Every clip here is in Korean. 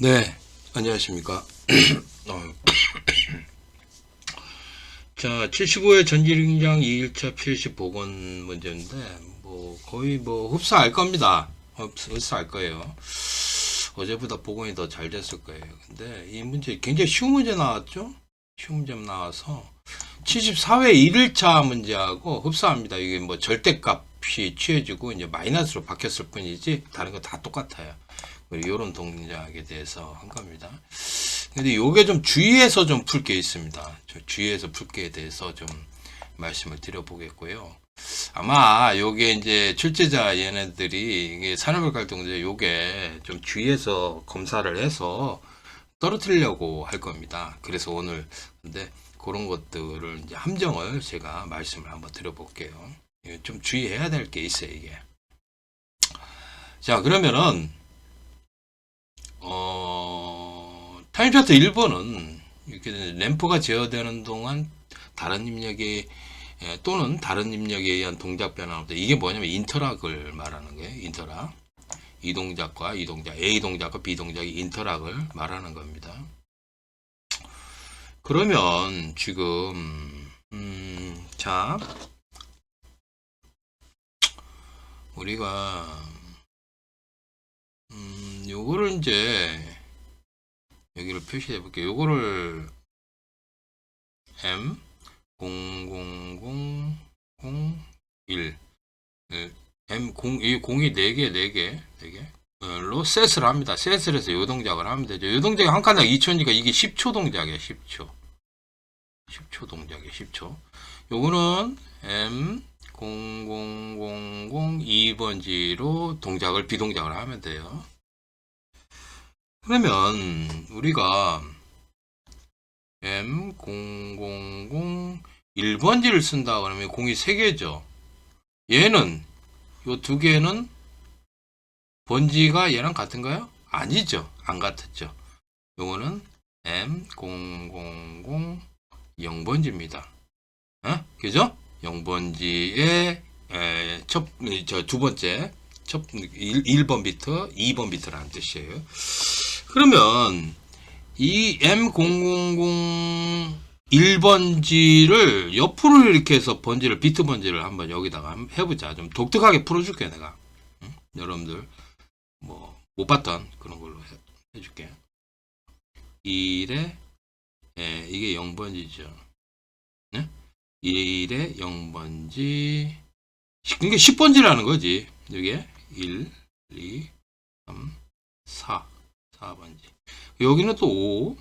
네, 안녕하십니까. 자, 75회 전기능장 2일차 필시 복원 문제인데, 거의 흡사할 겁니다. 흡사할 거예요. 어제보다 복원이 더 잘 됐을 거예요. 근데 이 문제 굉장히 쉬운 문제 나왔죠? 쉬운 문제 나와서, 74회 1일차 문제하고 흡사합니다. 이게 절대값이 취해지고, 이제 마이너스로 바뀌었을 뿐이지, 다른 거 다 똑같아요. 이런 동작에 대해서 한 겁니다. 근데 요게 좀 주의해서 좀 풀 게 있습니다. 주의해서 풀 게 대해서 좀 말씀을 드려보겠고요. 아마 요게 이제 출제자 얘네들이 이게 산업별 갈등문제 요게 좀 주의해서 검사를 해서 떨어뜨리려고 할 겁니다. 그래서 오늘 근데 그런 것들을 이제 함정을 제가 말씀을 한번 드려볼게요. 좀 주의해야 될 게 있어요, 이게. 자, 그러면은 타임차트 1번은 이렇게 램프가 제어되는 동안 다른 입력에 또는 다른 입력에 의한 동작 변화입니다. 이게 뭐냐면 인터락을 말하는 거예요. 인터락. 이 동작과 이 동작, A 동작과 B 동작이 인터락을 말하는 겁니다. 그러면 지금 자 우리가 요거를 이제 여기를 표시해 볼게요. 요거를 M 0001 M 0 이 공이 4개로 셋을 합니다. 셋을 해서 요 동작을 하면 되죠. 요 동작이 한 칸당 2초니까 이게 10초 동작이에요. 10초 동작이에요. 10초. 요거는 M 0002번지로 동작을 비동작을 하면 돼요. 그러면 우리가 M0001번지를 쓴다 그러면 공이 3개죠. 얘는 요 2개는 번지가 얘랑 같은가요? 아니죠. 안 같았죠. 요거는 M0010번지입니다. 그죠? 0번지의 두 번째 1번 비트, 2번 비트라는 뜻이에요. 그러면 이 M0001번지를 옆으로 이렇게 해서 비트 번지를 한번 여기다가 한번 해보자. 좀 독특하게 풀어줄게, 내가. 응? 여러분들, 못 봤던 그런 걸로 해줄게. 1에, 이게 0번지죠. 네? 1에 0번지, 그게 10번지라는 거지. 여기에 1, 2, 3, 4번지. 여기는 또 5,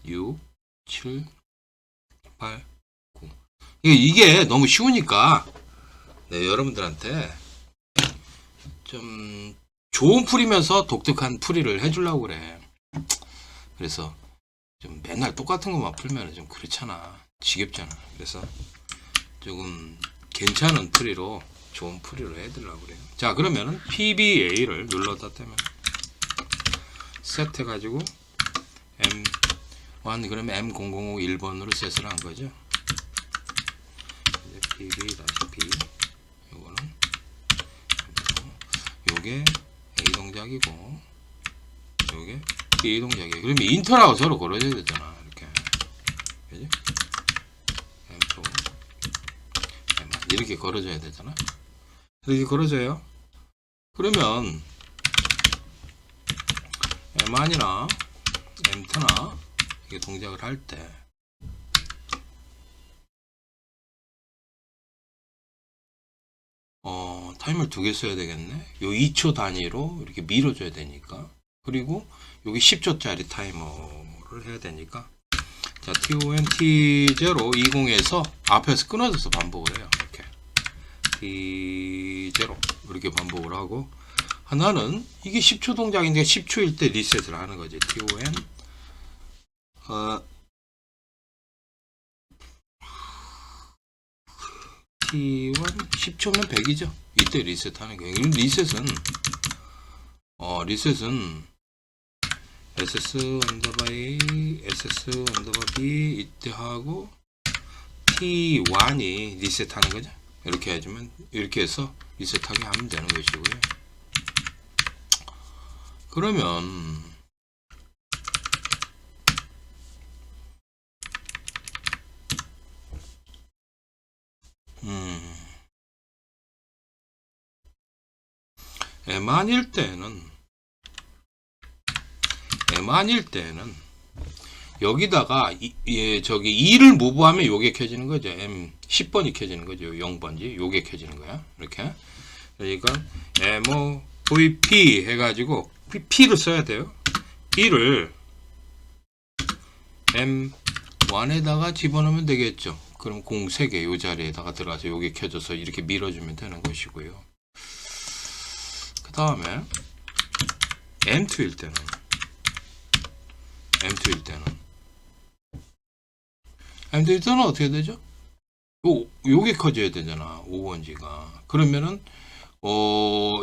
6, 7, 8, 9. 이게 너무 쉬우니까 여러분들한테 좀 좋은 풀이면서 독특한 풀이를 해주려고 그래. 그래서 좀 맨날 똑같은 것만 풀면 좀 그렇잖아. 지겹잖아. 그래서 조금 괜찮은 풀이로 좋은 풀이로 해드리려고 그래요. 자, 그러면은 PBA를 눌렀다 때면 셋 해가지고 M1 그러면 M0001번으로 셋을 한 거죠. PB-B 요거는 요게 A 동작이고 요게 B 동작이에요. 그러면 인터라고 서로 걸어줘야 되잖아. 이렇게 그지? M2 M1 이렇게 걸어줘야 되잖아. 이렇게 걸어줘요. 그러면 M1이나 M2나 이게 동작을 할 때 타임을 2개 써야 되겠네. 요 2초 단위로 이렇게 밀어줘야 되니까. 그리고 여기 10초짜리 타이머를 해야 되니까. 자, TON T0 20에서 앞에서 끊어져서 반복을 해요. 이렇게 T0 이렇게 반복을 하고, 하나는 이게 10초 동작인데 10초일 때 리셋을 하는 거지. TON T1 10초면 100이죠. 이때 리셋하는 거예요. 리셋은 SS 언더바 A, SS 언더바 B 이때 하고 T1이 리셋하는 거죠. 이렇게 해주면 이렇게 해서 리셋하게 하면 되는 것이고요. 그러면 M아닐 때는 여기다가 저기 2를 무브하면 요게 켜지는 거죠. M 10번이 켜지는 거죠. 0번지 요게 켜지는 거야. 이렇게. 그러니까 MOVP 해가지고 P를 써야 돼요. P를 M1에다가 집어넣으면 되겠죠. 그럼 공 3개 요 자리에다가 들어가서 요게 켜져서 이렇게 밀어주면 되는 것이고요. 그 다음에 M2일 때는 어떻게 되죠? 요게 커져야 되잖아. 5번지가. 그러면은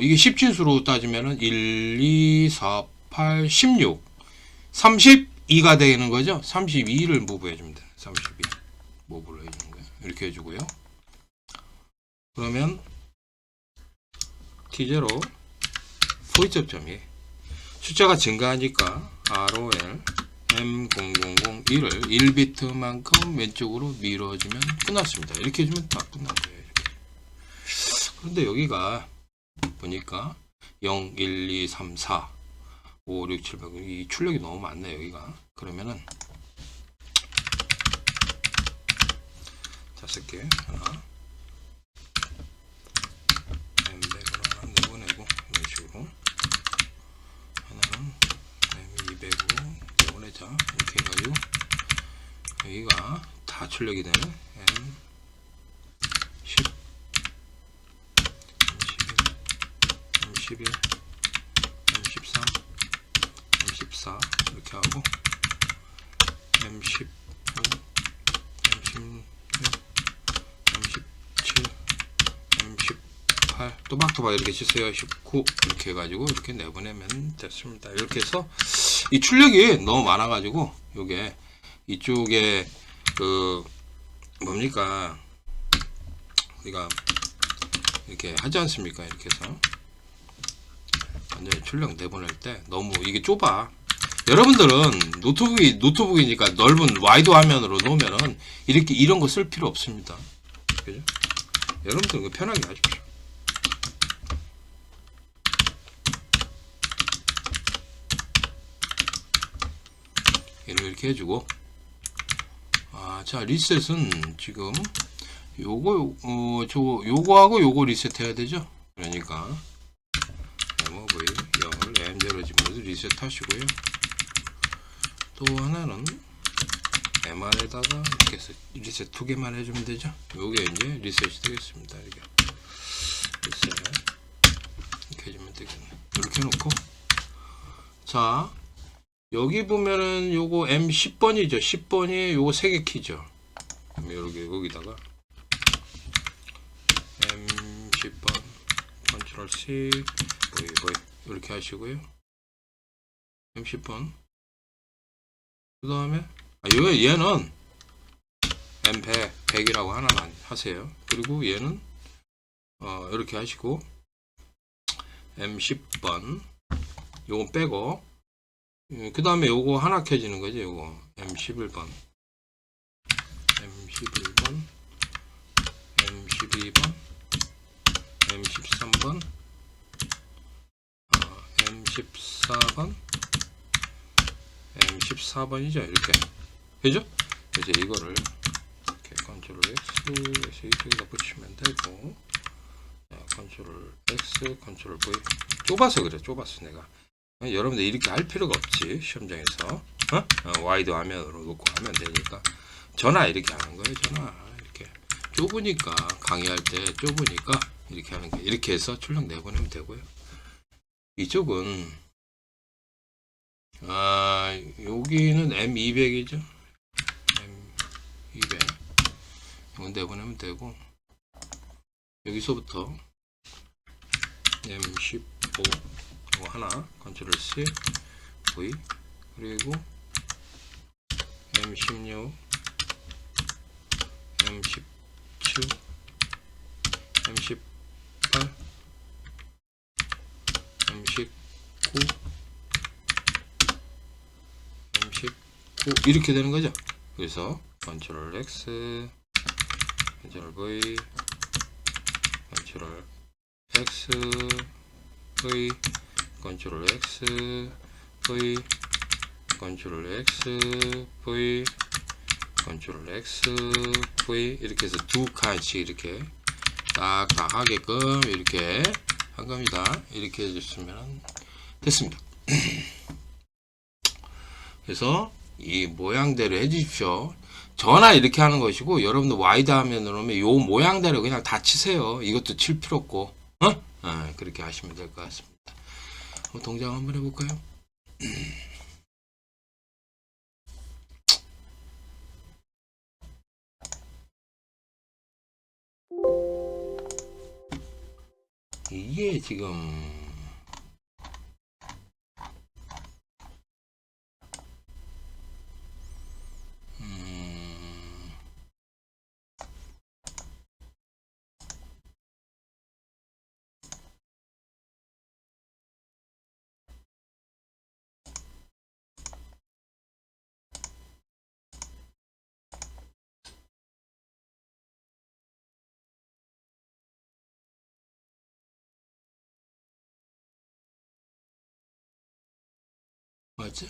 이게 10진수로 따지면은 1, 2, 4, 8, 16 32가 되는 거죠. 32를 무브해 주면 돼. 32 무브를 해주는 거예요. 이렇게 해주고요. 그러면 T0 포인트점이 숫자가 증가하니까 ROL M0001을 1비트만큼 왼쪽으로 밀어주면 끝났습니다. 이렇게 해주면 다 끝난 거예요. 이렇게. 그런데 여기가 보니까 0, 1, 2, 3, 4, 5, 6, 7, 8, 이 출력이 너무 많네 여기가. 그러면은 5개 하나 M100으로 하나 내보내고 이런 식으로 하나는 M200으로 내보내자. 이렇게 해가지고 여기가 다 출력이 되는 M10 M11 M13 M14 이렇게 하고 M15 M16 M17 M18 또박또박 이렇게 주세요. 19 이렇게 해가지고 이렇게 내보내면 됐습니다. 이렇게 해서 이 출력이 너무 많아가지고 요게 이쪽에 그 뭡니까 우리가 이렇게 하지 않습니까? 이렇게 해서 완전히 출력 내보낼 때 너무 이게 좁아. 여러분들은 노트북이니까 넓은 와이드 화면으로 놓으면은 이렇게 이런 거 쓸 필요 없습니다. 그죠? 여러분들은 편하게 하십시오. 이렇게 해주고 자 리셋은 지금 요거하고 요거 리셋해야 되죠. 그러니까 MOV 0을 M0 집어넣어서 리셋 하시고요. 또 하나는 MR에다가 이렇게 해서 리셋 2개만 해주면 되죠. 요게 이제 리셋이 되겠습니다. 이렇게 리셋 이렇게 해주면 되겠네. 이렇게 해놓고 자 여기 보면은 요거 M10번이죠. 10번이 요거 3개 키죠. 그럼 요렇게 여기다가 M10번 컨트롤 C 이렇게 하시고요. M10번 그 다음에 얘는 M100 100이라고 하나만 하세요. 그리고 얘는 이렇게 하시고 M10번 요거 빼고 그 다음에 요거 하나 켜지는 거죠. 요거 M11번 M11번 M12번 M13번 M14번 M14번이죠. 이렇게 그죠? 이제 이거를 이렇게 컨트롤 X 이쪽에다 붙이면 되고 컨트롤 X 컨트롤 V 좁아서 그래. 좁았어 내가. 여러분들 이렇게 할 필요가 없지. 시험장에서 와이드 화면으로 놓고 하면 되니까 전화 이렇게 하는 거예요. 전화 이렇게 좁으니까 강의할 때 좁으니까 이렇게 하는 게 이렇게 해서 출력 내보내면 되고요. 이쪽은 여기는 M200이죠. M200 이건 내보내면 되고 여기서부터 M15 이거 하나 컨트롤 C V 그리고 M16 M17 M18 M19 M19 이렇게 되는 거죠. 그래서 컨트롤 X 컨트롤 V 컨트롤 X V 컨트롤 X V 컨트롤 X V 컨트롤 X V 이렇게 해서 두 칸씩 이렇게 딱딱 하게끔 이렇게 한 겁니다. 이렇게 해주시면 됐습니다. 그래서 이 모양대로 해주십시오. 저나 이렇게 하는 것이고 여러분들 와이드 화면으로 오면 요 모양대로 그냥 다 치세요. 이것도 칠 필요 없고 그렇게 하시면 될 것 같습니다. 동작 한번 해볼까요? 이게 지금 맞지?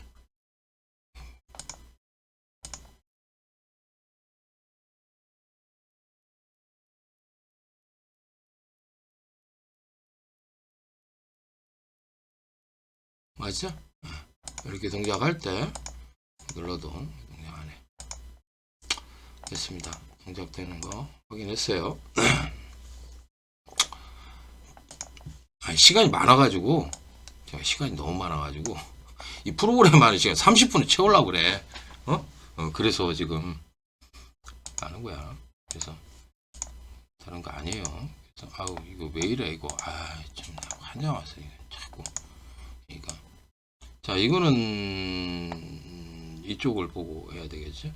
맞죠? 이렇게 동작할 때 눌러도 동작 안 해. 됐습니다. 동작되는 거 확인했어요. 시간이 많아가지고 제가 시간이 너무 많아가지고 이 프로그램 하는 시간 30분을 채우려고 그래. 그래서 지금 하는 거야. 그래서 다른 거 아니에요. 그래서 아우 이거 왜 이래 이거 좀 환장 왔어 이거 자꾸 그러니까 자 이거는 이쪽을 보고 해야 되겠죠.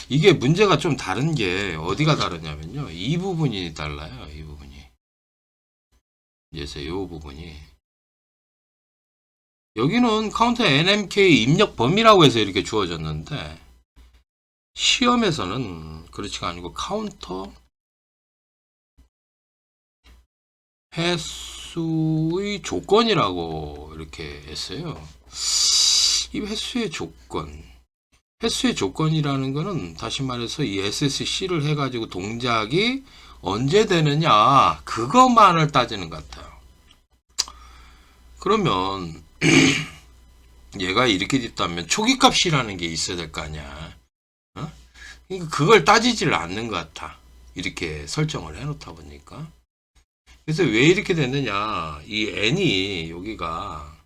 이게 문제가 좀 다른 게 어디가 다르냐면요. 이 부분이 달라요. 이 부분이 그래서 이 부분이 여기는 카운터 NMK 입력 범위라고 해서 이렇게 주어졌는데 시험에서는 그렇지가 아니고 카운터 횟수의 조건이라고 이렇게 했어요. 이 횟수의 조건이라는 거는 다시 말해서 이 SSC를 해가지고 동작이 언제 되느냐 그것만을 따지는 것 같아요. 그러면 얘가 이렇게 됐다면 초기값이라는 게 있어야 될 거 아니야. 그러니까 그걸 따지지를 않는 것 같아. 이렇게 설정을 해놓다 보니까. 그래서 왜 이렇게 됐느냐. 이 n이 여기가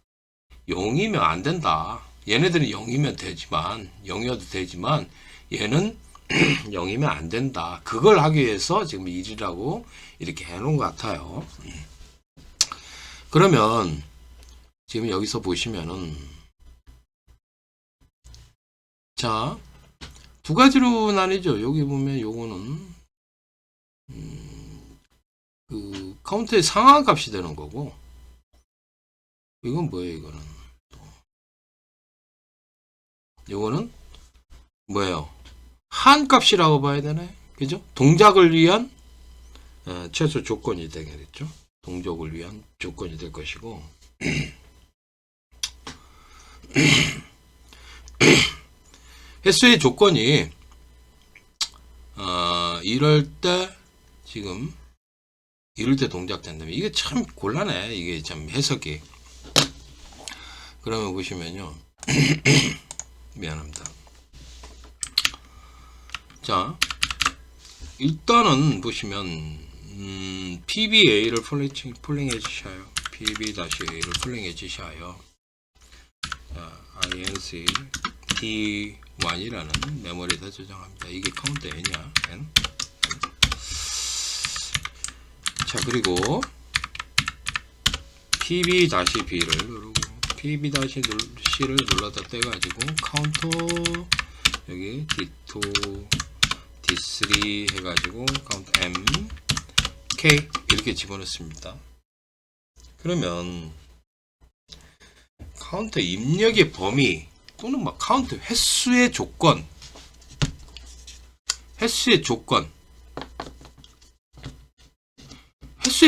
0이면 안 된다. 얘네들은 0이면 되지만 0이어도 되지만 얘는 0이면 안 된다. 그걸 하기 위해서 지금 1이라고 이렇게 해놓은 것 같아요. 그러면 지금 여기서 보시면은 자 두 가지로 나뉘죠. 여기 보면 요거는 그 카운트의 상하 값이 되는 거고 이건 뭐예요? 이거는 뭐예요? 한 값이라고 봐야 되나요? 그죠? 동작을 위한 최소 조건이 되겠죠. 동작을 위한 조건이 될 것이고 횟수의 조건이 이럴 때 지금 이럴 때 동작된다면 이게 참 곤란해. 이게 참 해석이. 그러면 보시면요. 미안합니다. 자 일단은 보시면 PBA를 풀링 해주셔요. PB-A를 풀링 해주셔요. 자, INC D1이라는 메모리에다 저장합니다. 이게 카운트 n이야. n. 자 그리고 PB-B를 누르고 PB-C를 눌러다 떼가지고 카운터 여기 D2 D3 해가지고 카운터 M K 이렇게 집어넣습니다. 그러면 카운터 입력의 범위 또는 막 카운터 횟수의 조건 횟수의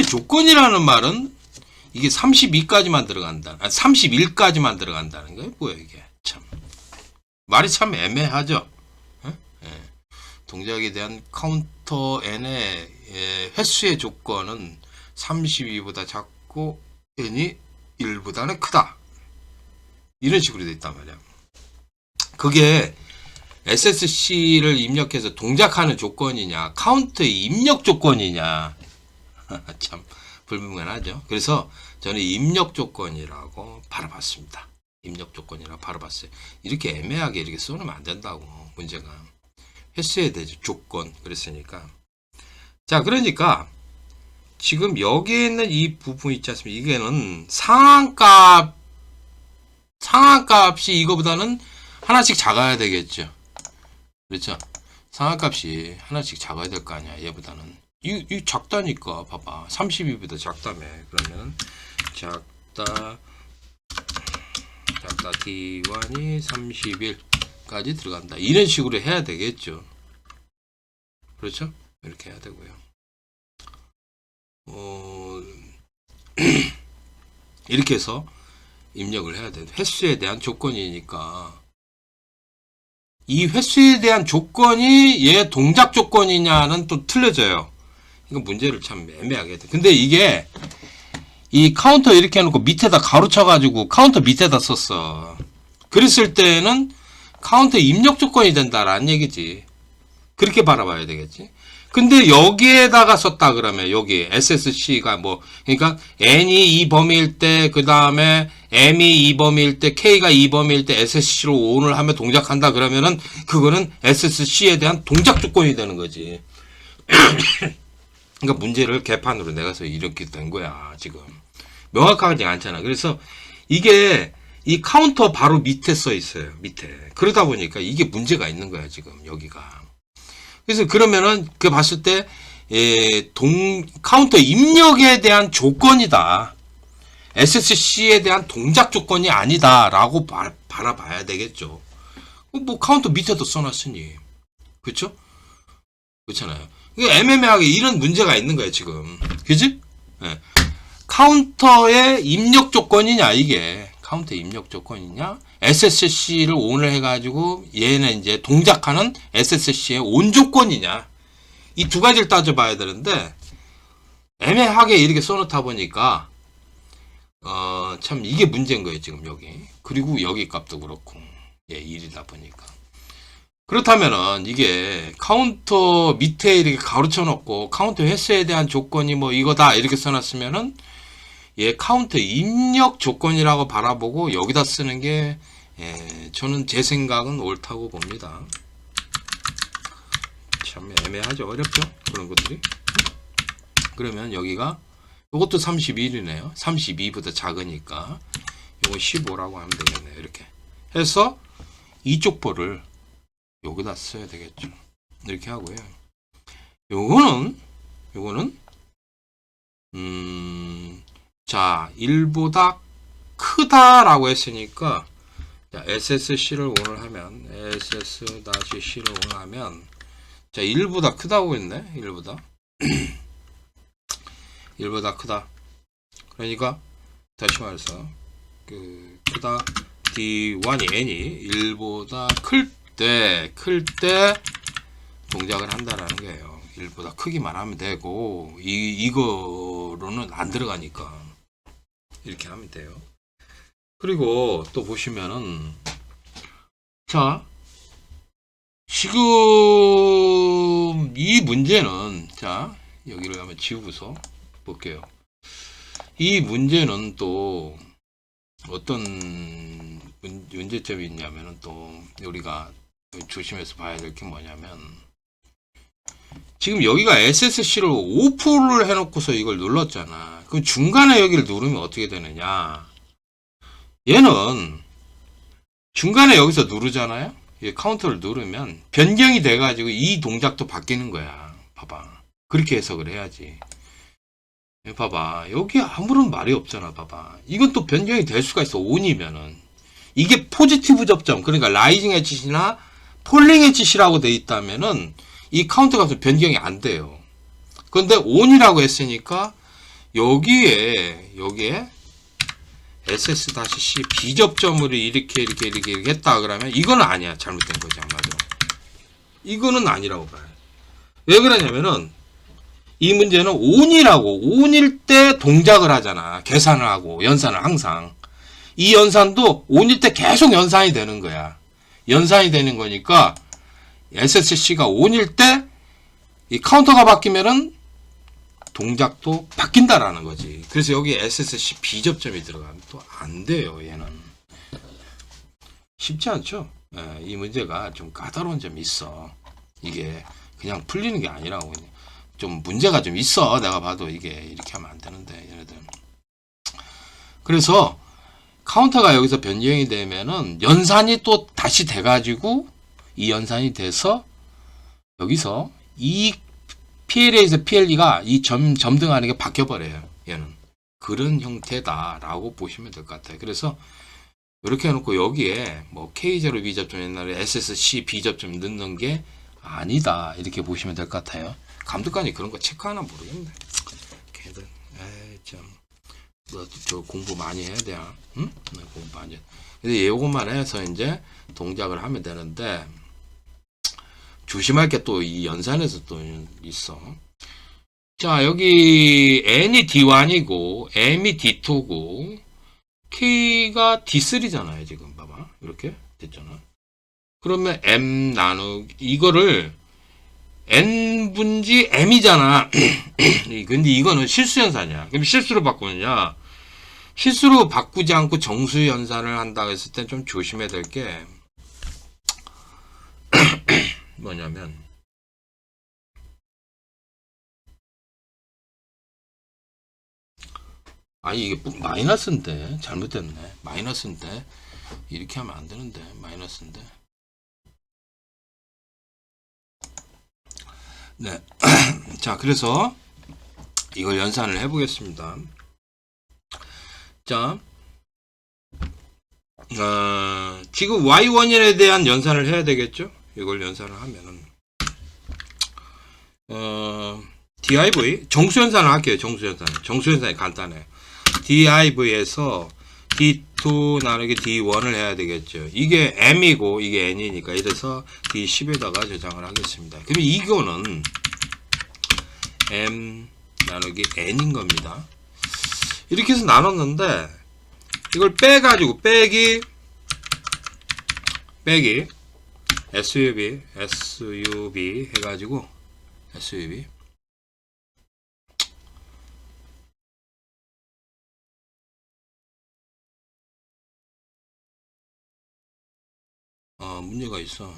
조건이라는 말은 이게 32까지만 들어간다. 31까지만 들어간다는 거예요. 뭐야 이게 참 말이 참 애매하죠. 예? 예. 동작에 대한 카운터 n의 횟수의 조건은 32보다 작고 n이 1보다는 크다. 이런 식으로 돼 있단 말이야. 그게 SSC를 입력해서 동작하는 조건이냐, 카운트의 입력 조건이냐. 참 불분명하죠. 그래서 저는 입력 조건이라고 바라봤습니다. 입력 조건이라고 바라봤어요. 이렇게 애매하게 이렇게 써놓으면 안 된다고, 문제가. 횟수에 대해서 조건, 그랬으니까. 자, 그러니까, 지금 여기에 있는 이 부분 있지 않습니까? 이게는 상한값이 이거보다는 하나씩 작아야 되겠죠. 그렇죠? 상한값이 하나씩 작아야 될 거 아니야, 얘보다는. 이 작다니까, 봐봐. 32보다 작다며. 그러면, 작다 D1이 31까지 들어간다. 이런 식으로 해야 되겠죠. 그렇죠? 이렇게 해야 되고요. 이렇게 해서 입력을 해야 돼. 횟수에 대한 조건이니까. 이 횟수에 대한 조건이 얘 동작 조건이냐는 또 틀려져요. 이거 문제를 참 애매하게 돼. 근데 이게 이 카운터 이렇게 해놓고 밑에다 가로쳐가지고 카운터 밑에다 썼어. 그랬을 때는 카운터 입력 조건이 된다라는 얘기지. 그렇게 바라봐야 되겠지. 근데 여기에다가 썼다 그러면 여기 SSC가 뭐 그러니까 N이 2범위일 때 그 다음에 M이 2범위일 때 K가 2범위일 때 SSC로 ON을 하면 동작한다 그러면은 그거는 SSC에 대한 동작 조건이 되는 거지. 그러니까 문제를 개판으로 내가서 이렇게 된 거야 지금. 명확하지 않잖아. 그래서 이게 이 카운터 바로 밑에 써 있어요. 밑에. 그러다 보니까 이게 문제가 있는 거야 지금 여기가. 그래서 그러면은 그 봤을 때 카운터 입력에 대한 조건이다. SSC에 대한 동작 조건이 아니다라고 바라봐야 되겠죠. 뭐 카운터 밑에도 써놨으니 그렇죠? 그렇잖아요. 이게 애매하게 이런 문제가 있는 거예요 지금. 그지? 네. 카운터의 입력 조건이냐 이게 카운터 입력 조건이냐 SSC를 ON을 해가지고 얘는 이제 동작하는 SSC의 ON 조건이냐 이 두 가지를 따져봐야 되는데 애매하게 이렇게 써놓다 보니까 참 이게 문제인 거예요 지금 여기. 그리고 여기 값도 그렇고 1이다 보니까 그렇다면은 이게 카운터 밑에 이렇게 가로쳐 놓고 카운터 횟수에 대한 조건이 뭐 이거다 이렇게 써놨으면은 카운터 입력 조건이라고 바라보고 여기다 쓰는 게 저는 제 생각은 옳다고 봅니다. 참 애매하죠. 어렵죠? 그런 것들이. 그러면 여기가 이것도 31이네요. 32보다 작으니까 이거 15라고 하면 되겠네요. 이렇게 해서 이쪽 볼을 여기다 써야 되겠죠. 이렇게 하고요. 요거는 자 1보다 크다라고 했으니까 자, SSC를 ON을 하면 SS-C를 ON을 하면 자 1보다 크다고 했네. 1보다 1보다 크다. 그러니까 다시 말해서 크다 D1이 N이 1보다 클 때 동작을 한다라는 거예요. 1보다 크기만 하면 되고 이거로는 안 들어가니까 이렇게 하면 돼요. 그리고 또 보시면은 자 지금 이 문제는 자 여기를 한번 지우고서 볼게요. 이 문제는 또 어떤 문제점이 있냐면은 또 우리가 조심해서 봐야 될 게 뭐냐면 지금 여기가 SSC를 오프를 해놓고서 이걸 눌렀잖아. 그럼 중간에 여기를 누르면 어떻게 되느냐? 얘는 중간에 여기서 누르잖아요. 카운터를 누르면 변경이 돼가지고 이 동작도 바뀌는 거야. 봐봐. 그렇게 해석을 해야지. 봐봐. 여기 아무런 말이 없잖아. 봐봐. 이건 또 변경이 될 수가 있어. ON이면은. 이게 포지티브 접점. 그러니까 라이징 엣짓이나 폴링 엣짓이라고 돼 있다면은 이 카운터 값은 변경이 안 돼요. 그런데 ON이라고 했으니까 여기에 SS-C 비접점으로 이렇게 했다 그러면 이거는 아니야. 잘못된 거지 아마도. 이거는 아니라고 봐요. 왜 그러냐면은 이 문제는 온일 때 동작을 하잖아. 계산을 하고 연산을 항상. 이 연산도 온일 때 계속 연산이 되는 거야. 연산이 되는 거니까 SSC가 온일 때 이 카운터가 바뀌면은 동작도 바뀐다라는 거지. 그래서 여기 SSC 비접점이 들어가면 또 안 돼요. 얘는 쉽지 않죠. 예, 이 문제가 좀 까다로운 점이 있어. 이게 그냥 풀리는 게 아니라고. 좀 문제가 좀 있어. 내가 봐도 이게 이렇게 하면 안 되는데 얘네들. 그래서 카운터가 여기서 변경이 되면은 연산이 또 다시 돼가지고 이 연산이 돼서 여기서 이 PLA에서 PLE가 이 점등하는 게 바뀌어버려요. 얘는 그런 형태다라고 보시면 될 것 같아요. 그래서 이렇게 해놓고 여기에 뭐 K0 비접점 옛날에 SSC 비접점 넣는 게 아니다 이렇게 보시면 될 것 같아요. 감독관이 그런 거 체크하나 모르겠네. 걔들 에이 참 뭐 저 공부 많이 해야 돼. 응? 공부 많이 해. 근데 요것만 해서 이제 동작을 하면 되는데 조심할 게 또 이 연산에서 또 있어. 자, 여기 n이 D1이고 m이 D2고 k가 D3잖아요. 지금 봐봐. 이렇게 됐잖아. 그러면 m 나누기 이거를 n분지 m이잖아. 근데 이거는 실수 연산이야. 그럼 실수로 바꾸느냐? 실수로 바꾸지 않고 정수 연산을 한다고 했을 땐 좀 조심해야 될 게 뭐냐면 아니 이게 마이너스인데 잘못됐네. 마이너스인데 이렇게 하면 안 되는데 마이너스인데. 네. 자, 그래서 이걸 연산을 해 보겠습니다. 자, 지금 y1에 대한 연산을 해야 되겠죠? 이걸 연산을 하면은 div 정수 연산을 할게요. 정수 연산이 간단해. div에서 d2 나누기 d1을 해야 되겠죠. 이게 m이고 이게 n이니까 이래서 d10에다가 저장을 하겠습니다. 그럼 이거는 m 나누기 n인 겁니다. 이렇게 해서 나눴는데 이걸 빼가지고 빼기 SUB 해가지고 SUB 문제가 있어.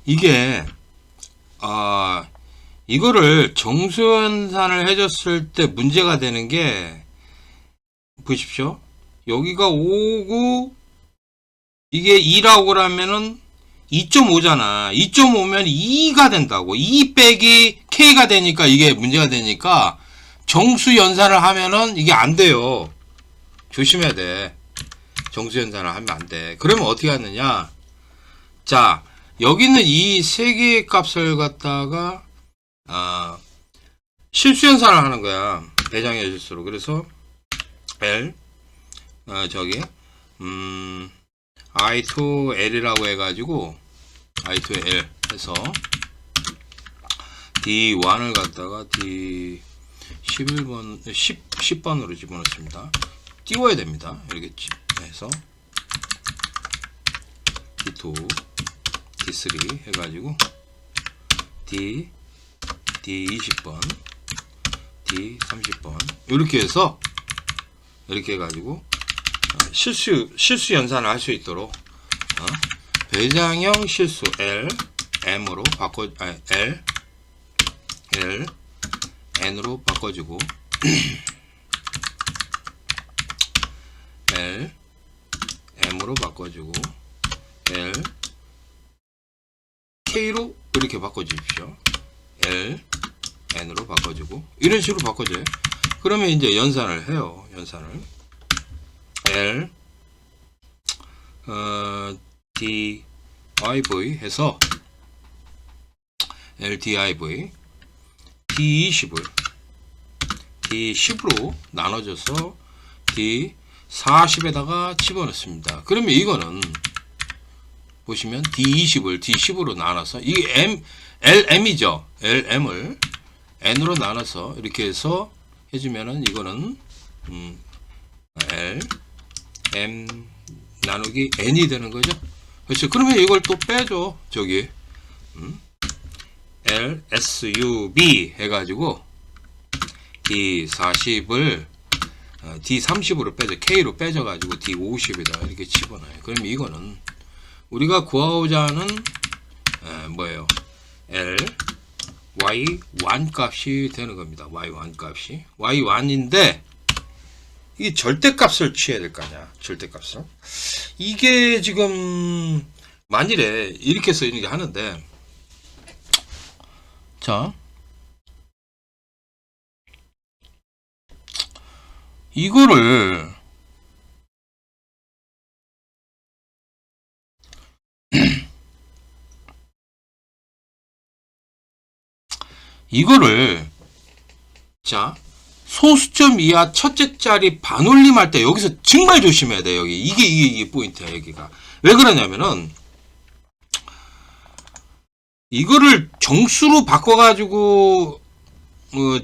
이게 이거를 정수연산을 해줬을 때 문제가 되는 게 보십시오. 여기가 5고 이게 2라고 그러면은 2.5잖아. 2.5면 2가 된다고. 2 빼기 K가 되니까 이게 문제가 되니까 정수연산을 하면은 이게 안 돼요. 조심해야 돼. 정수연산을 하면 안 돼. 그러면 어떻게 하느냐. 자, 여기는 이 세 개의 값을 갖다가 실수연산을 하는 거야. 배장의 실수로. 그래서 L I2L이라고 해가지고 I2L 해서 D1을 갖다가 D11번 10번으로 집어넣습니다. 띄워야 됩니다. 이렇게 해서 D2 D3 해가지고 D20번 D30번 이렇게 해서 이렇게 해가지고 실수 연산을 할 수 있도록 배장형 실수 L M으로 L N으로 바꿔주고 L M으로 바꿔주고 L K로 이렇게 바꿔주십시오. L, N으로 바꿔주고 이런 식으로 바꿔줘요. 그러면 이제 연산을 해요. 연산을 L div 해서 LDIV D20을 D10으로 나눠줘서 D40에다가 집어넣습니다. 그러면 이거는 보시면 D20을 D10으로 나눠서 이게 LM이죠. LM을 N으로 나눠서 이렇게 해서 해주면은 이거는 L M 나누기 N이 되는 거죠. 그렇죠. 그러면 이걸 또 빼줘. 저기 L S U B 해가지고 D40을 D30으로 빼줘. K로 빼줘가지고 D50에다가 이렇게 집어넣어요. 그러면 이거는 우리가 구하고자 하는 뭐예요? L Y1 값이 되는 겁니다. Y1 값이 Y1인데 이게 절대값을 취해야 될 거 아니야. 절대값을. 이게 지금 만일에 이렇게 해서 이렇게 하는데 자 이거를 자 소수점 이하 첫째 자리 반올림 할 때 여기서 정말 조심해야 돼. 여기 이게 포인트야. 여기가 왜 그러냐면은 이거를 정수로 바꿔가지고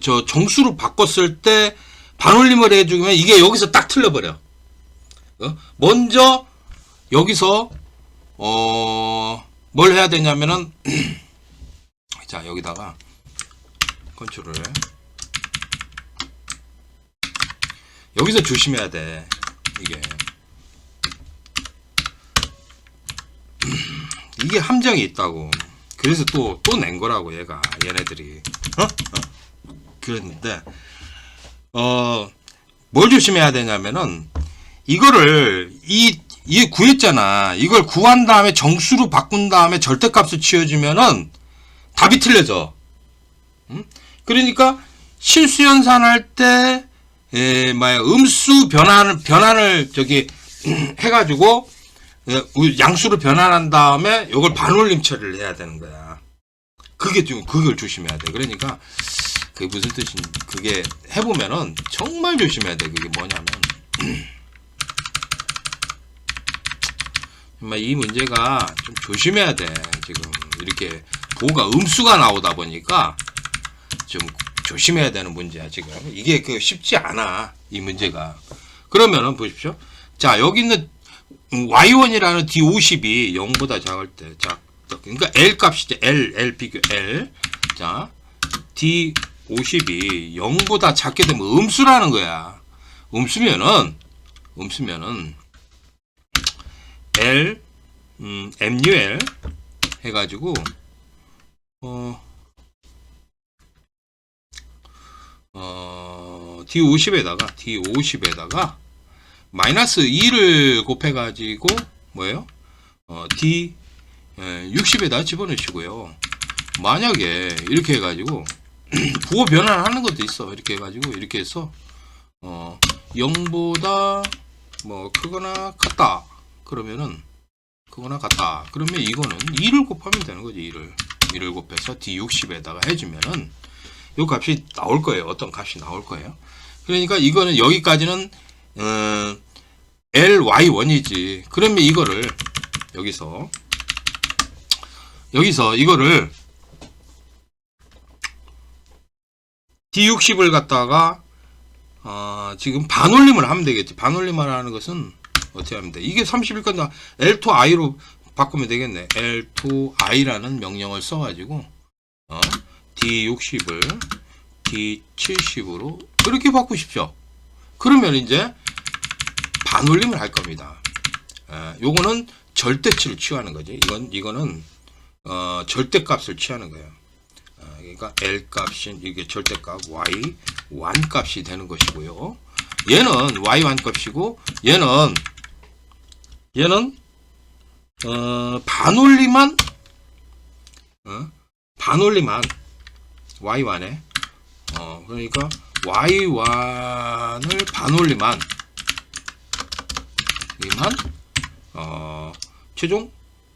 저 정수로 바꿨을 때 반올림을 해주면 이게 여기서 딱 틀려버려. 먼저 여기서 뭘 해야 되냐면은 자 여기다가 컨트롤 여기서 조심해야 돼. 이게 함정이 있다고. 그래서 또 낸 거라고 얘네들이 그랬는데 뭘 조심해야 되냐면은 이거를 이 구했잖아. 이걸 구한 다음에 정수로 바꾼 다음에 절대값을 치워주면은 답이 틀려져. 그러니까 실수 연산할 때 음수 변환을 저기 해가지고 양수로 변환한 다음에 이걸 반올림 처리를 해야 되는 거야. 그걸 조심해야 돼. 그러니까 그게 무슨 뜻인지 그게 해보면은 정말 조심해야 돼. 그게 뭐냐면 정말 이 문제가 좀 조심해야 돼. 지금 이렇게 보가 음수가 나오다 보니까 좀 조심해야 되는 문제야. 지금 이게 쉽지 않아. 이 문제가. 그러면은 보십시오. 자 여기 있는 Y1이라는 D50이 0보다 작을 때 그러니까 L 값이죠. L 비교 L. 자 D50이 0보다 작게 되면 음수라는 거야. 음수면은 L MUL 해가지고 D50에다가 마이너스 2를 곱해가지고 뭐예요? D60에다 집어넣으시고요. 만약에 이렇게 해가지고 부호 변환하는 것도 있어. 이렇게 해가지고 이렇게 해서 0보다 뭐 크거나 같다. 그러면은 크거나 같다. 그러면 이거는 2를 곱하면 되는 거지. 2를 곱해서 D60에다가 해주면은 요 값이 나올 거예요. 어떤 값이 나올 거예요. 그러니까 이거는 여기까지는 LY1이지. 그러면 이거를 여기서 이거를 D60을 갖다가 지금 반올림을 하면 되겠지. 반올림을 하는 것은 어떻게 하면 돼? 이게 31건다 L2I로 바꾸면 되겠네. L2I라는 명령을 써가지고 D60을 D70으로 그렇게 바꾸십시오. 그러면 이제 반올림을 할 겁니다. 요거는 절대치를 취하는 거지. 이거는 절대값을 취하는 거예요. 그러니까 L 값이 이게 절대값 Y1 값이 되는 것이고요. 얘는 Y1 값이고 얘는 반올림한 반올림한 y1에 그러니까 y1을 반올림한 최종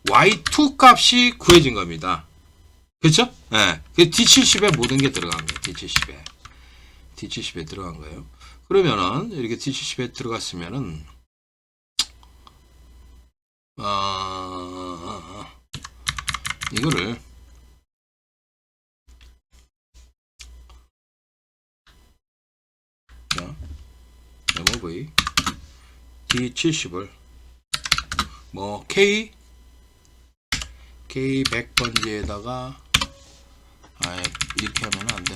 y2 값이 구해진 겁니다. 그렇죠? 예. D70에 모든 게 들어간 거예요. D70에 들어간 거예요. 그러면은 이렇게 D70에 들어갔으면은 이거를 자, MOV D70을 뭐 K 100번지에다가 이렇게 하면 안 돼.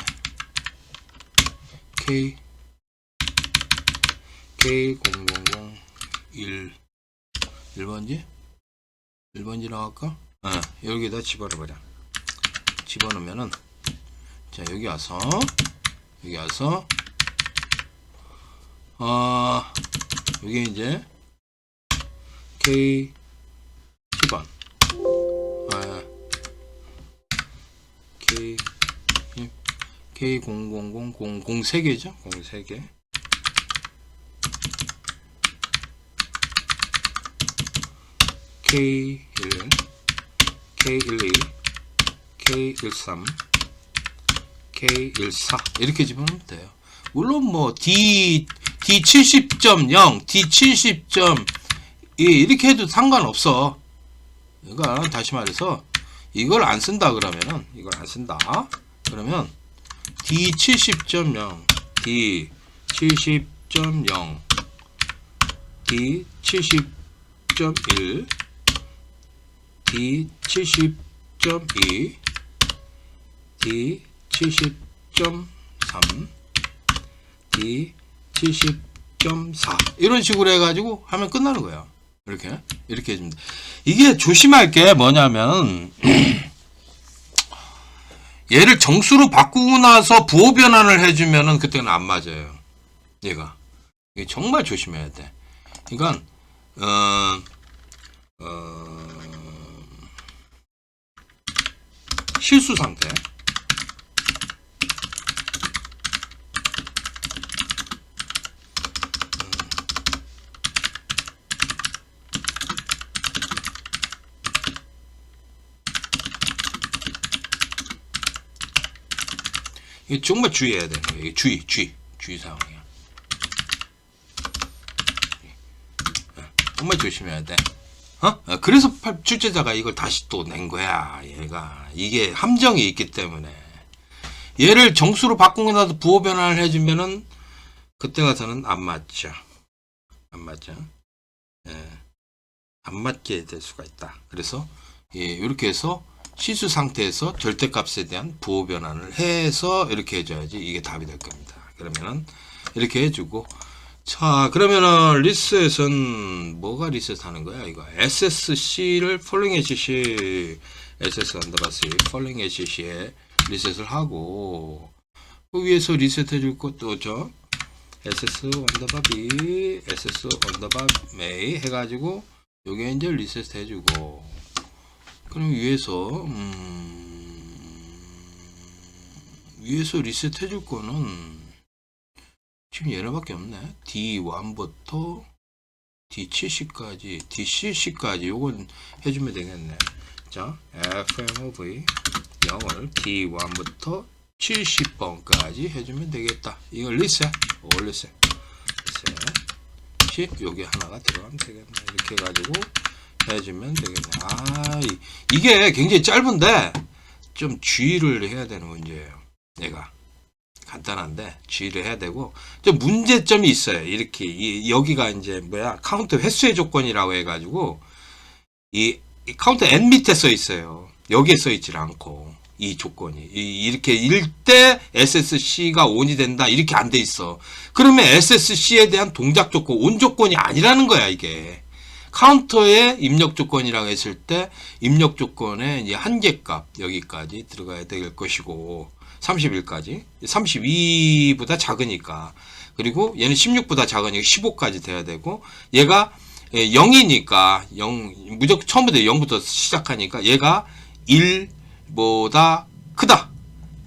K0001 1번지? 1번지 나갈까? 여기다 집어넣어버려. 집어넣으면은 자 여기 와서 여기 이제 K 10번 K0000 03개죠? 03개 K1 K12 K13 K14 이렇게 집어넣으면 돼요. 물론 뭐 D70.0 D70.2 이렇게 해도 상관없어. 그러니까 다시 말해서 이걸 안 쓴다 그러면은 그러면 D70.0 D70.0 D70.1 D70.2 D70.3 D70.4 이런 식으로 해가지고 하면 끝나는 거예요. 이렇게 해줍니다. 이게 조심할 게 뭐냐면 얘를 정수로 바꾸고 나서 부호 변환을 해주면은 그때는 안 맞아요. 얘가 이게 정말 조심해야 돼. 그러니까 실수 상태 이게 정말 주의해야 되는 거예요. 이게 주의 사항이야. 정말 조심해야 돼. 그래서 출제자가 이걸 다시 또 낸 거야. 얘가 이게 함정이 있기 때문에 얘를 정수로 바꾸고 나서 부호 변환을 해주면은 그때 가서는 안 맞죠. 안 맞게 될 수가 있다. 그래서 이렇게 해서 시수 상태에서 절대값에 대한 부호 변환을 해서 이렇게 해줘야지 이게 답이 될 겁니다. 그러면은 이렇게 해주고 자 그러면은 리셋은 뭐가 리셋하는 거야 이거 SSC를 following SCC SS 언더바스 following SCC에 리셋을 하고 그 위에서 리셋해 줄 것도 저 SS 언더바 B SS 언더바 메이 해가지고 요게 이제 리셋 해주고 그럼 위에서 리셋 해줄 거는 지금 얘네밖에 없네. D1부터 D70까지 D70까지 요건 해주면 되겠네. 자 FMOV 0을 D1부터 70번까지 해주면 되겠다. 이걸 리셋 여기 하나가 들어가면 되겠네. 이렇게 해가지고 해주면 되겠네. 이게 굉장히 짧은데 좀 주의를 해야 되는 문제예요. 얘가 간단한데 주의를 해야 되고 좀 문제점이 있어요. 이렇게 여기가 이제 카운트 횟수의 조건이라고 해가지고 이 카운트 n 밑에 써 있어요. 여기에 써 있질 않고 이 조건이 이렇게 일 때 SSC가 ON이 된다 이렇게 안 돼 있어. 그러면 SSC에 대한 동작 조건 온 조건이 아니라는 거야. 이게 카운터의 입력 조건이라고 했을 때 입력 조건에 이제 한계값 여기까지 들어가야 될 것이고 31까지 32보다 작으니까 그리고 얘는 16보다 작으니까 15까지 돼야 되고 얘가 0이니까 0 무조건 처음부터 0부터 시작하니까 얘가 1 1보다 크다.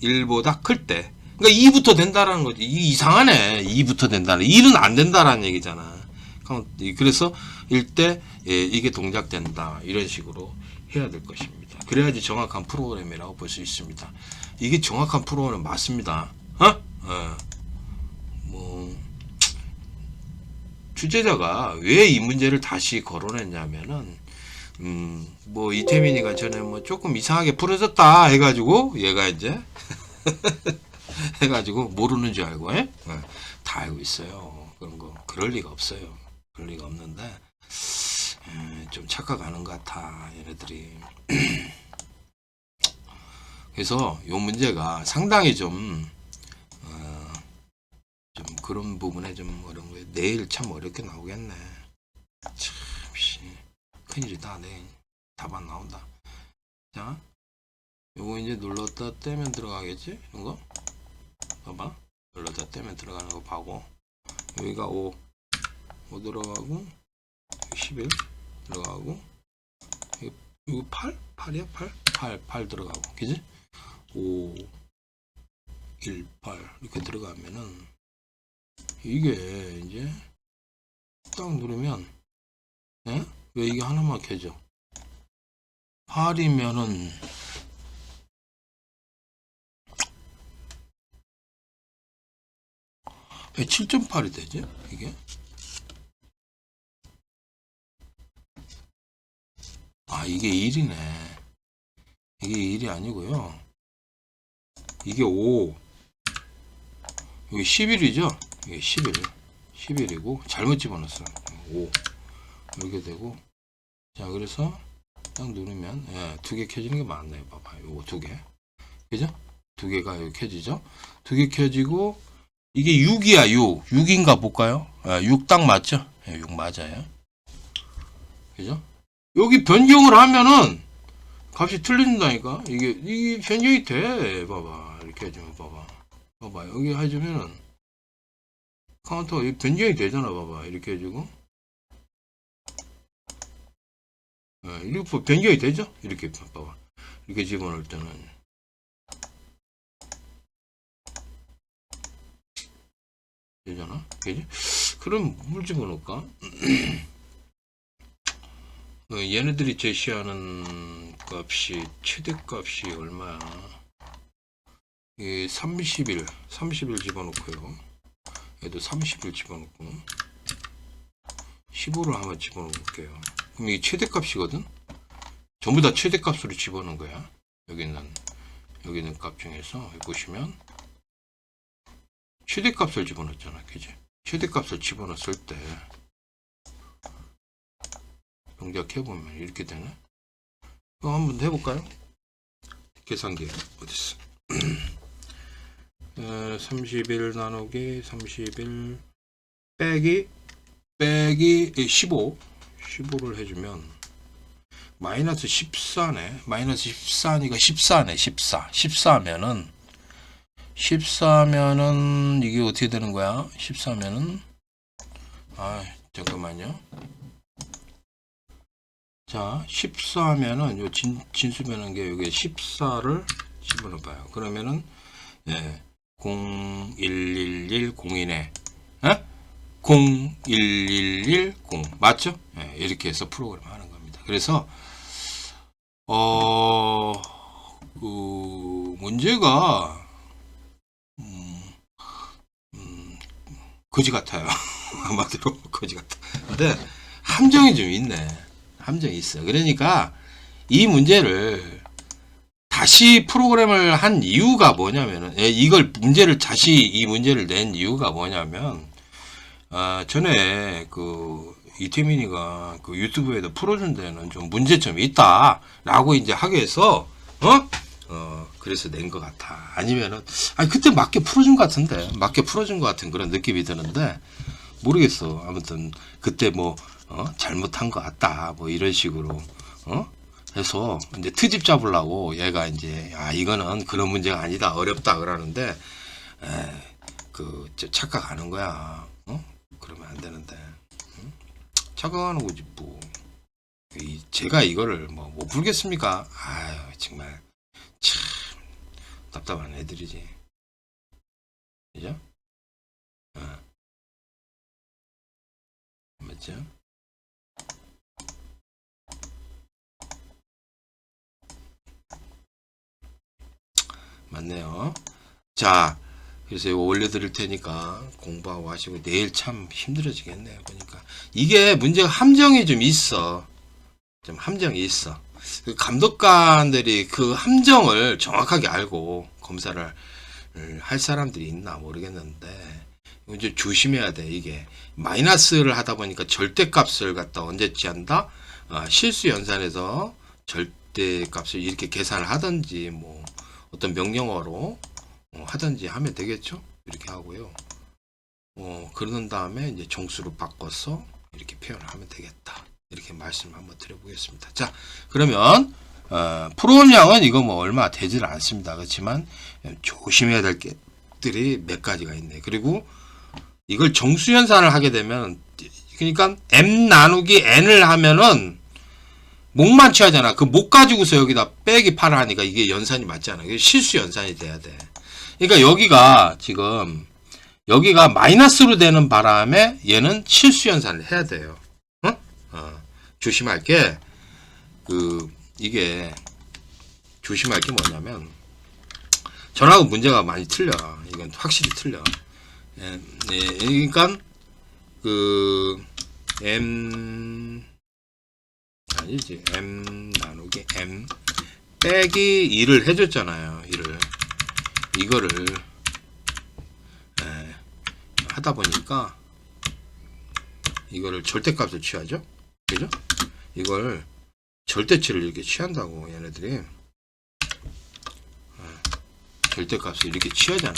1보다 클 때. 그러니까 2부터 된다라는 거지. 이상하네. 2부터 된다는. 1은 안 된다라는 얘기잖아. 그래서 1때 예, 이게 동작된다. 이런 식으로 해야 될 것입니다. 그래야지 정확한 프로그램이라고 볼 수 있습니다. 이게 정확한 프로그램 맞습니다. 뭐 주제자가 왜 이 문제를 다시 거론했냐면은 뭐 이태민이가 전에 뭐 조금 이상하게 풀어졌다 해가지고 얘가 이제 해가지고 모르는 줄 알고 다 알고 있어요. 그런 거 그럴 리가 없어요. 그럴 리가 없는데 좀 착각하는 것 같아 얘네들이. 그래서 이 문제가 상당히 좀 그런 부분에 좀 어려운 거예요. 내일 참 어렵게 나오겠네. 참 큰일이다. 내일 답 안 나온다. 자, 요거 이제 눌렀다 떼면 들어가겠지? 이런 거 봐봐. 눌렀다 떼면 들어가는 거 봐고, 여기가 5 들어가고 11 들어가고, 이거 8? 8이야? 8 들어가고, 그지? 5 1 8 이렇게 들어가면은 이게 이제 딱 누르면 왜 이게 하나만 켜져? 8이면은 왜 7.8이 되지? 이게? 이게 1이네. 이게 1이 아니고요. 이게 5. 여기 11이죠? 이게 11이고 잘못 집어넣었어. 5 이렇게 되고, 자 그래서 딱 누르면 두 개 켜지는 게 맞네요. 봐봐, 요거 두 개, 그죠? 두 개가 여기 켜지죠? 두 개 켜지고 이게 6이야. 6인가 볼까요? 6 딱 맞죠? 6 맞아요. 그죠? 여기 변경을 하면은 값이 틀린다니까. 이게 변경이 돼. 봐봐, 이렇게 해주면 봐봐 여기 해주면은 카운터 변경이 되잖아. 봐봐, 이렇게 해주고 이렇게 변경이 되죠? 이렇게 봐봐, 이렇게 집어넣을 때는 되잖아. 그지? 그럼 뭘 집어넣을까? 얘네들이 제시하는 값이 최대값이 얼마야? 30일 집어넣고요. 얘도 30일 집어넣고 15를 한번 집어넣어 볼게요. 그럼 이게 최대값이거든? 전부 다 최대값으로 집어넣은 거야. 여기는 값 중에서 보시면 최대값을 집어넣었잖아. 그지? 최대값을 집어넣었을 때 동작해보면 이렇게 되네. 그럼 한번 해볼까요? 계산기 어딨어? 31 나누기 31 빼기 15를 해주면 마이너스 14네. 마이너스 14니까 14네. 14면은 이게 어떻게 되는 거야? 14면은 잠깐만요. 자, 14면은 요 진수 변환기 여기 14를 집어넣어봐요. 그러면은 01110이네. 01110 맞죠? 이렇게 해서 프로그램 하는 겁니다. 그래서 그 문제가 거지 같아요. 한마디로 거지 같아. 근데 함정이 좀 있네. 함정이 있어. 그러니까 이 문제를 다시 프로그램을 한 이유가 뭐냐면은, 이 문제를 낸 이유가 뭐냐면, 전에 이태민이가 유튜브에도 풀어준 데는 좀 문제점이 있다라고 이제 하기 위해서, 그래서 낸 것 같아. 아니면은, 그때 맞게 풀어준 것 같은 그런 느낌이 드는데, 모르겠어. 아무튼, 그때 잘못한 것 같다. 이런 식으로, 해서 이제 트집 잡으려고 얘가 이제 이거는 그런 문제가 아니다, 어렵다 그러는데 착각하는 거야. 그러면 안 되는데 착각하는 거지 뭐. 제가 이거를 못 풀겠습니까? 정말 참 답답한 애들이지. 그죠? 맞죠? 맞네요. 자, 그래서 이거 올려드릴 테니까 공부하고 하시고 내일 참 힘들어지겠네요. 보니까 이게 문제가 함정이 좀 있어. 좀 함정이 있어. 그 감독관들이 그 함정을 정확하게 알고 검사를 할 사람들이 있나 모르겠는데 이제 조심해야 돼. 이게 마이너스를 하다 보니까 절대값을 갖다 언제 취한다? 실수 연산에서 절대값을 이렇게 계산을 하든지 뭐 어떤 명령어로 하든지 하면 되겠죠. 이렇게 하고요. 그런 다음에 이제 정수로 바꿔서 이렇게 표현을 하면 되겠다. 이렇게 말씀을 한번 드려보겠습니다. 자, 그러면 프로그램량은 이거 뭐 얼마 되질 않습니다. 그렇지만 조심해야 될 것들이 몇 가지가 있네. 그리고 이걸 정수연산을 하게 되면 그러니까 m 나누기 n을 하면은 목만 취하잖아. 그 목 가지고서 여기다 빼기 8을 하니까 이게 연산이 맞잖아. 이게 실수 연산이 돼야 돼. 그러니까 여기가 지금 여기가 마이너스로 되는 바람에 얘는 실수 연산을 해야 돼요. 조심할 게 이게 조심할 게 뭐냐면 전하고 문제가 많이 틀려. 이건 확실히 틀려. 그러니까 m 아니지 m 나누기 m 빼기 2를 해줬잖아요. 2를 이거를 하다 보니까 이거를 절대값을 취하죠. 그죠? 이걸 절대치를 이렇게 취한다고 얘네들이 절대값을 이렇게 취하잖아.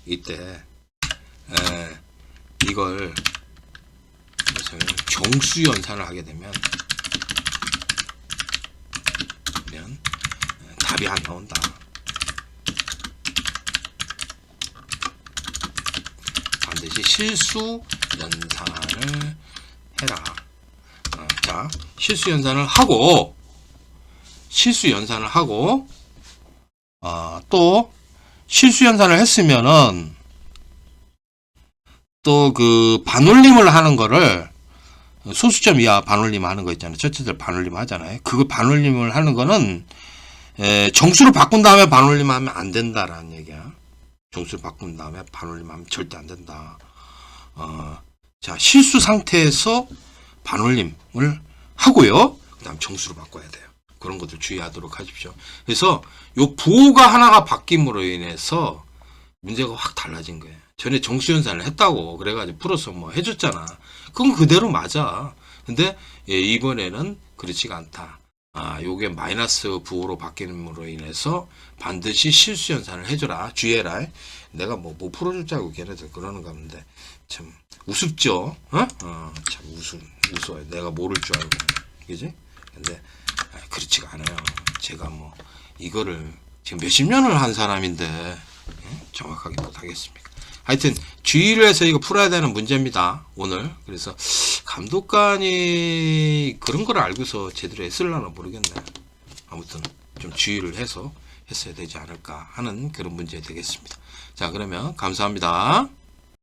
이때 이걸 정수 연산을 하게 되면 답이 안 나온다. 반드시 실수 연산을 해라. 자, 실수 연산을 하고 또 실수 연산을 했으면은 또 그 반올림을 하는 거를 소수점 이하 반올림 하는 거 있잖아요. 첫째들 반올림 하잖아요. 그거 반올림을 하는 거는 정수로 바꾼 다음에 반올림 하면 안 된다라는 얘기야. 정수를 바꾼 다음에 반올림 하면 절대 안 된다. 자, 실수 상태에서 반올림을 하고요. 그 다음 정수로 바꿔야 돼요. 그런 것들 주의하도록 하십시오. 그래서 요 부호가 하나가 바뀜으로 인해서 문제가 확 달라진 거예요. 전에 정수 연산을 했다고 그래가지고 풀어서 뭐 해줬잖아. 그건 그대로 맞아. 근데 이번에는 그렇지가 않다. 요게 마이너스 부호로 바뀜으로 인해서 반드시 실수 연산을 해줘라. 주의해라. 내가 뭐 풀어줄 줄 알고 걔네들 그러는 건데 참 우습죠. 참 우스워요. 내가 모를 줄 알고. 그지? 근데 그렇지가 않아요. 제가 뭐 이거를 지금 몇십 년을 한 사람인데 정확하게 못하겠습니까? 하여튼 주의를 해서 이거 풀어야 되는 문제입니다. 오늘. 그래서 감독관이 그런 걸 알고서 제대로 했을려나 모르겠네. 아무튼 좀 주의를 해서 했어야 되지 않을까 하는 그런 문제 되겠습니다. 자, 그러면 감사합니다.